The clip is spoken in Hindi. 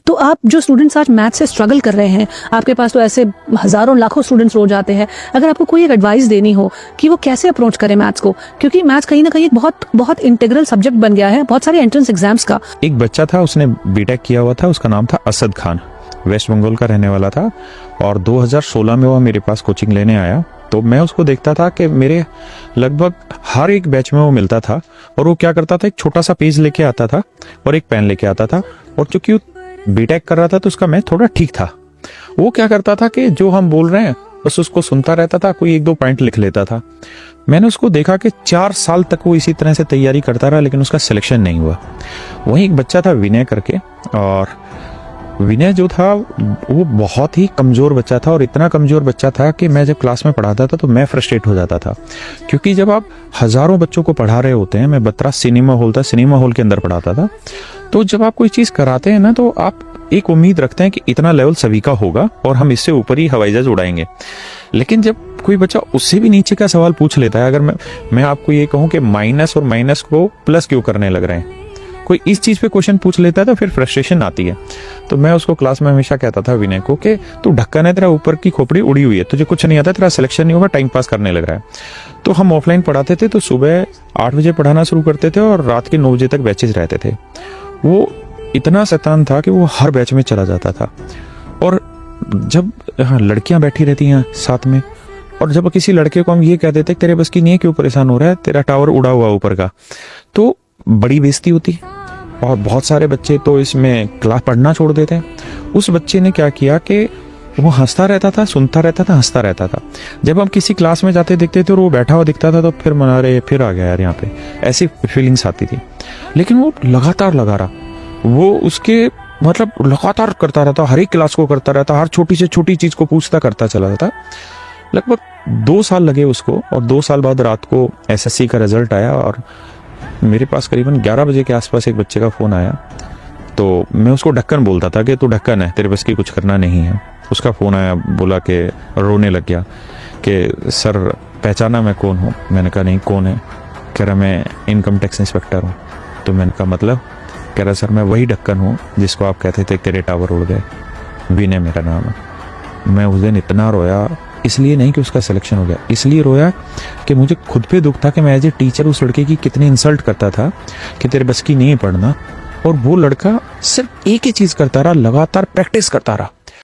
तो आप जो स्टूडेंट्स आज मैथ से स्ट्रगल कर रहे हैं, आपके पास तो ऐसे हजारों लाखों स्टूडेंट्स रोज आते हैं, अगर आपको कोई एक एडवाइस देनी हो कि वो कैसे अप्रोच करें मैथ्स को, क्योंकि मैथ्स कहीं ना कहीं एक बहुत बहुत इंटीग्रल सब्जेक्ट बन गया है बहुत सारे एंट्रेंस एग्जाम्स का। एक बच्चा था, उसने बीटेक किया हुआ था, उसका नाम था असद खान, वेस्ट बंगाल का रहने वाला था, और 2016 में वो मेरे पास कोचिंग लेने आया। तो मैं उसको देखता था कि मेरे लगभग हर एक बैच में वो मिलता था, और वो क्या करता था, एक छोटा सा पेज लेके आता था और एक पेन लेके आता था, और चूंकि वो बीटेक कर रहा था तो उसका मैथ थोड़ा ठीक था। वो क्या करता था कि जो हम बोल रहे हैं बस उसको सुनता रहता था, कोई एक दो पॉइंट लिख लेता था। मैंने उसको देखा कि 4 साल तक वो इसी तरह से तैयारी करता रहा, लेकिन उसका सिलेक्शन नहीं हुआ। वहीं एक बच्चा था विनय करके, और विनय जो था वो बहुत ही कमजोर बच्चा था, और इतना कमजोर बच्चा था कि मैं जब क्लास में पढ़ाता था तो मैं फ्रस्ट्रेट हो जाता था, क्योंकि जब आप हजारों बच्चों को पढ़ा रहे होते हैं, मैं बत्रा सिनेमा हॉल था, सिनेमा हॉल के अंदर पढ़ाता था, तो जब आप कोई चीज कराते हैं ना, तो आप एक उम्मीद रखते हैं कि इतना लेवल सभी का होगा और हम इससे ऊपर ही हवाई जहाज उड़ाएंगे। लेकिन जब कोई बच्चा उससे भी नीचे का सवाल पूछ लेता है, अगर मैं आपको ये कहूं कि माइनस और माइनस को प्लस क्यों करने लग रहे हैं, कोई इस चीज पे क्वेश्चन पूछ लेता है तो फिर फ्रस्ट्रेशन आती है। तो मैं उसको क्लास में हमेशा कहता था विनय को कि तू ढक्कन है, तेरा ऊपर की खोपड़ी उड़ी हुई है, तुझे कुछ नहीं आता, तेरा सिलेक्शन नहीं होगा, टाइम पास करने लग रहा है। तो हम ऑफलाइन पढ़ाते थे, तो सुबह 8 बजे पढ़ाना शुरू करते थे और रात के 9 बजे तक बैचेज रहते थे। वो इतना शैतान था कि वो हर बैच में चला जाता था, और जब लड़कियां बैठी रहती हैं साथ में, और जब किसी लड़के को हम ये कह देते तेरे बस की नहीं है, क्यों परेशान हो रहा है, तेरा टावर उड़ा हुआ ऊपर का, तो बड़ी बेइज्जती होती, और बहुत सारे बच्चे तो इसमें क्लास पढ़ना छोड़ देते हैं। उस बच्चे ने क्या किया कि वो हंसता रहता था, सुनता रहता था, हंसता रहता था। जब हम किसी क्लास में जाते दिखते थे और वो बैठा हुआ दिखता था, तो फिर मना रहे फिर आ गया यार यहाँ पे, ऐसी फीलिंग्स आती थी। लेकिन वो लगातार लगा रहा, वो उसके मतलब लगातार करता रहता, हर एक क्लास को करता रहता, हर छोटी से छोटी चीज को पूछता करता चला जाता। लगभग 2 साल लगे उसको, और 2 साल बाद रात को एसएससी का रिजल्ट आया, और मेरे पास करीबन 11 बजे के आसपास एक बच्चे का फोन आया। तो मैं उसको ढक्कन बोलता था कि तू ढक्कन है, तेरे बस की कुछ करना नहीं है। उसका फोन आया, बोला कि रोने लग गया कि सर पहचाना मैं कौन हूँ? मैंने कहा नहीं, कौन है? कह रहा मैं इनकम टैक्स इंस्पेक्टर हूँ। तो मैंने कहा मतलब? कह रहा सर मैं वही ढक्कन हूँ जिसको आप कहते थे तेरे टावर उड़ गए, विनय मेरा नाम है। मैं उस दिन इतना रोया, इसलिए नहीं कि उसका सिलेक्शन हो गया, इसलिए रोया कि मुझे खुद पे दुख था कि मैं एज ए टीचर उस लड़के की कितनी इंसल्ट करता था कि तेरे बस की नहीं पढ़ना, और वो लड़का सिर्फ एक ही चीज करता रहा, लगातार प्रैक्टिस करता रहा।